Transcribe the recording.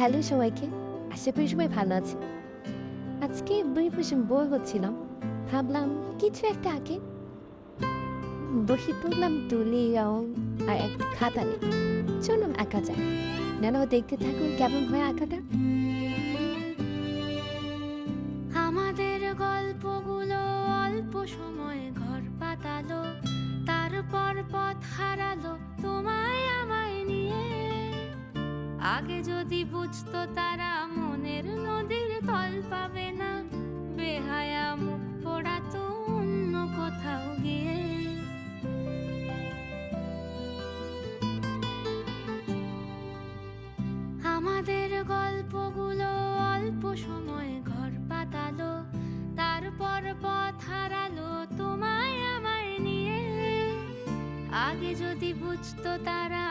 Hello সবাইকে। আশা করি সবাই ভালো আছে। আজকে বসে বোর হচ্ছিলাম। ভাবলাম কিছু একটা আঁকি। বসে পড়লাম তুলি, রং আর একটা খাতা নিয়ে। চলুন আঁকা যায়। নানা দেখতে থাকুন কেমন হয় আঁকাটা। আমাদের গল্পগুলো অল্প সময় ঘর পাতালো, তারপর পথ হারালো তোমায় আমায় নিয়ে। আগে যদি বুঝতো তারা মনের নদীর তল পাবে না, বেহায়া মুখ পোড়াতো অন্য কোথাও গিয়ে। আমাদের গল্পগুলো অল্প সময় ঘর পাতালো, তারপর পথ হারালো তোমায় আমায় নিয়ে। আগে যদি বুঝতো তারা